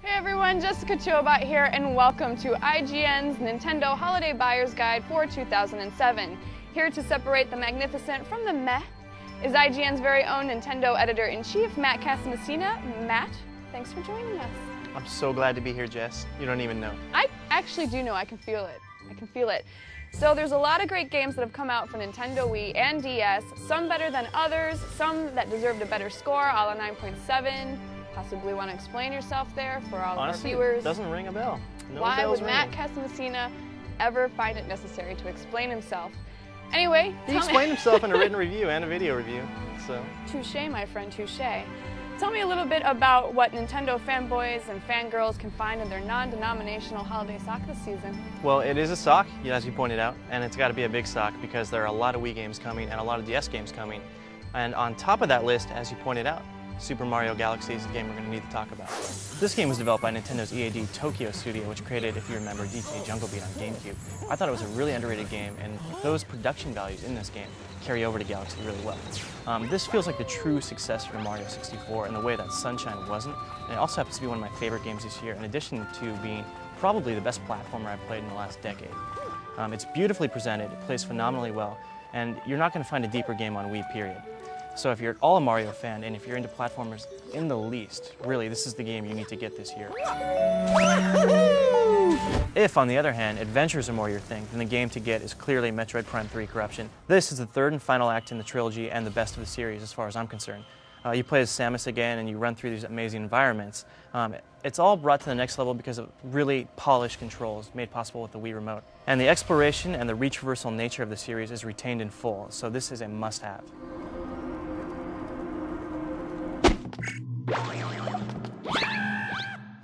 Hey everyone, Jessica Chobot here, and welcome to IGN's Nintendo Holiday Buyer's Guide for 2007. Here to separate the magnificent from the meh is IGN's very own Nintendo Editor-in-Chief, Matt Casamassina. Matt, thanks for joining us. I'm so glad to be here, Jess. You don't even know. I actually do know. I can feel it. I can feel it. So there's a lot of great games that have come out for Nintendo Wii and DS, some better than others, some that deserved a better score, a la 9.7. Possibly want to explain yourself there for all Honestly, of our viewers. It doesn't ring a bell. No Why bells would Matt ringing. Casamassina ever find it necessary to explain himself? Anyway, He explained himself in a written review and a video review, so. Touché, my friend, touché. Tell me a little bit about what Nintendo fanboys and fangirls can find in their non-denominational holiday sock this season. Well, it is a sock, as you pointed out, and it's got to be a big sock because there are a lot of Wii games coming and a lot of DS games coming. And on top of that list, as you pointed out, Super Mario Galaxy is a game we're going to need to talk about. This game was developed by Nintendo's EAD Tokyo studio, which created, if you remember, DK Jungle Beat on GameCube. I thought it was a really underrated game, and those production values in this game carry over to Galaxy really well. This feels like the true successor to Mario 64 in the way that Sunshine wasn't, and it also happens to be one of my favorite games this year, in addition to being probably the best platformer I've played in the last decade. It's beautifully presented, it plays phenomenally well, and you're not going to find a deeper game on Wii, period. So if you're at all a Mario fan, and if you're into platformers in the least, really, this is the game you need to get this year. If, on the other hand, adventures are more your thing, then the game to get is clearly Metroid Prime 3 Corruption. This is the third and final act in the trilogy and the best of the series as far as I'm concerned. You play as Samus again and you run through these amazing environments. It's all brought to the next level because of really polished controls made possible with the Wii Remote. And the exploration and the retraversal nature of the series is retained in full, so this is a must-have.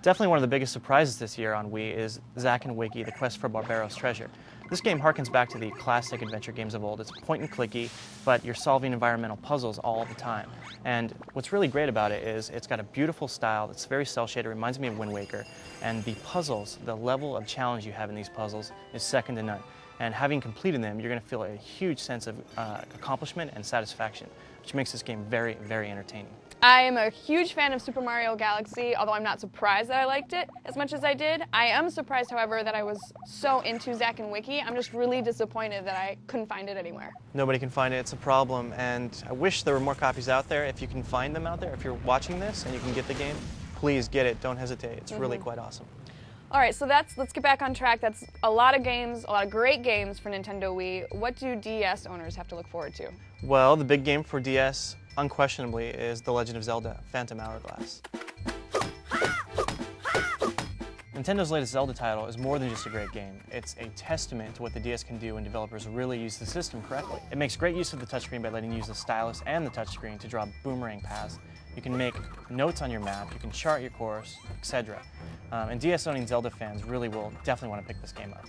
Definitely one of the biggest surprises this year on Wii is Zack and Wiki, The Quest for Barbaros Treasure. This game harkens back to the classic adventure games of old. It's point and clicky, but you're solving environmental puzzles all the time. And what's really great about it is it's got a beautiful style that's very cel-shaded, reminds me of Wind Waker, and the puzzles, the level of challenge you have in these puzzles is second to none. And having completed them, you're going to feel a huge sense of accomplishment and satisfaction, which makes this game very, very entertaining. I am a huge fan of Super Mario Galaxy, although I'm not surprised that I liked it as much as I did. I am surprised, however, that I was so into Zack and Wiki. I'm just really disappointed that I couldn't find it anywhere. Nobody can find it, it's a problem, and I wish there were more copies out there. If you can find them out there, if you're watching this and you can get the game, please get it, don't hesitate. It's really quite awesome. All right, so let's get back on track. That's a lot of games, a lot of great games for Nintendo Wii. What do DS owners have to look forward to? Well, the big game for DS, unquestionably, is The Legend of Zelda: Phantom Hourglass. Nintendo's latest Zelda title is more than just a great game. It's a testament to what the DS can do when developers really use the system correctly. It makes great use of the touchscreen by letting you use the stylus and the touchscreen to draw boomerang paths. You can make notes on your map, you can chart your course, etc. And DS-owning Zelda fans really will definitely want to pick this game up.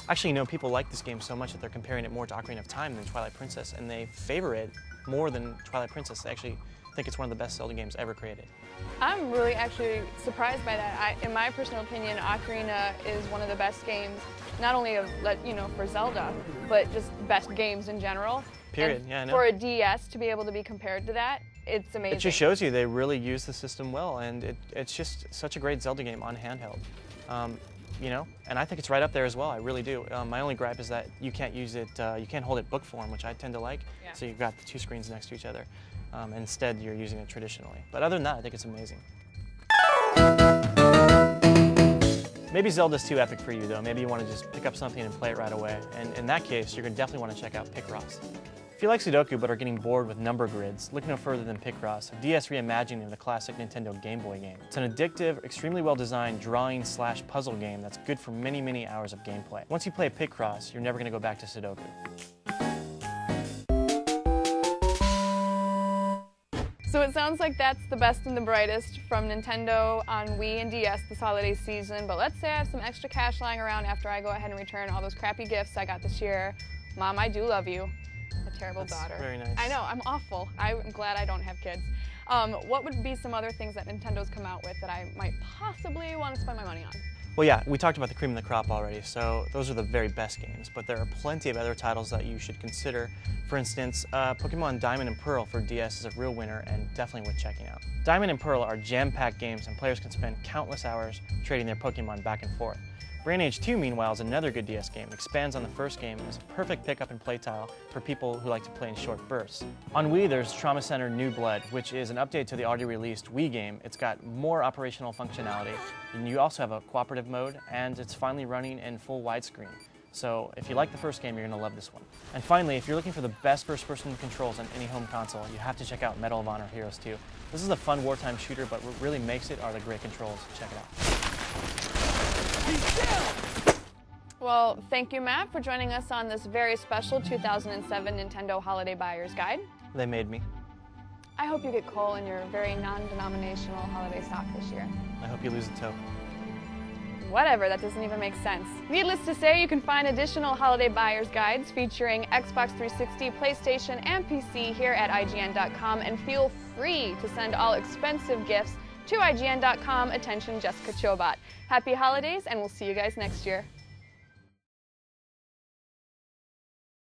Actually, you know, people like this game so much that they're comparing it more to Ocarina of Time than Twilight Princess, and they favor it more than Twilight Princess. They actually think it's one of the best Zelda games ever created. I'm really actually surprised by that. In my personal opinion, Ocarina is one of the best games, not only of, for Zelda, but just best games in general. Period, and yeah, I know. For a DS to be able to be compared to that, it's amazing. It just shows you they really use the system well, and it's just such a great Zelda game on handheld. You know, and I think it's right up there as well, I really do. My only gripe is that you can't use it, you can't hold it book form, which I tend to like, so you've got the two screens next to each other. Instead, you're using it traditionally. But other than that, I think it's amazing. Maybe Zelda's too epic for you, though. Maybe you want to just pick up something and play it right away. And in that case, you're going to definitely want to check out Picross. If you like Sudoku but are getting bored with number grids, look no further than Picross, a DS reimagining of the classic Nintendo Game Boy game. It's an addictive, extremely well-designed drawing/puzzle game that's good for many, many hours of gameplay. Once you play Picross, you're never going to go back to Sudoku. So it sounds like that's the best and the brightest from Nintendo on Wii and DS this holiday season, but let's say I have some extra cash lying around after I go ahead and return all those crappy gifts I got this year. Mom, I do love you. A terrible daughter. Very nice. I know, I'm awful. I'm glad I don't have kids. What would be some other things that Nintendo's come out with that I might possibly want to spend my money on? Well, yeah, we talked about the cream of the crop already, so those are the very best games, but there are plenty of other titles that you should consider. For instance, Pokemon Diamond and Pearl for DS is a real winner and definitely worth checking out. Diamond and Pearl are jam-packed games and players can spend countless hours trading their Pokemon back and forth. Brain Age 2, meanwhile, is another good DS game. It expands on the first game and is a perfect pick-up and play title for people who like to play in short bursts. On Wii, there's Trauma Center New Blood, which is an update to the already released Wii game. It's got more operational functionality, and you also have a cooperative mode, and it's finally running in full widescreen. So if you like the first game, you're going to love this one. And finally, if you're looking for the best first-person controls on any home console, you have to check out Medal of Honor Heroes 2. This is a fun wartime shooter, but what really makes it are the great controls. Check it out. Well, thank you, Matt, for joining us on this very special 2007 Nintendo Holiday Buyer's Guide. They made me. I hope you get coal in your very non-denominational holiday stock this year. I hope you lose a toe. Whatever, that doesn't even make sense. Needless to say, you can find additional holiday buyer's guides featuring Xbox 360, PlayStation, and PC here at IGN.com, and feel free to send all expensive gifts to IGN.com. Attention, Jessica Chobot. Happy holidays, and we'll see you guys next year.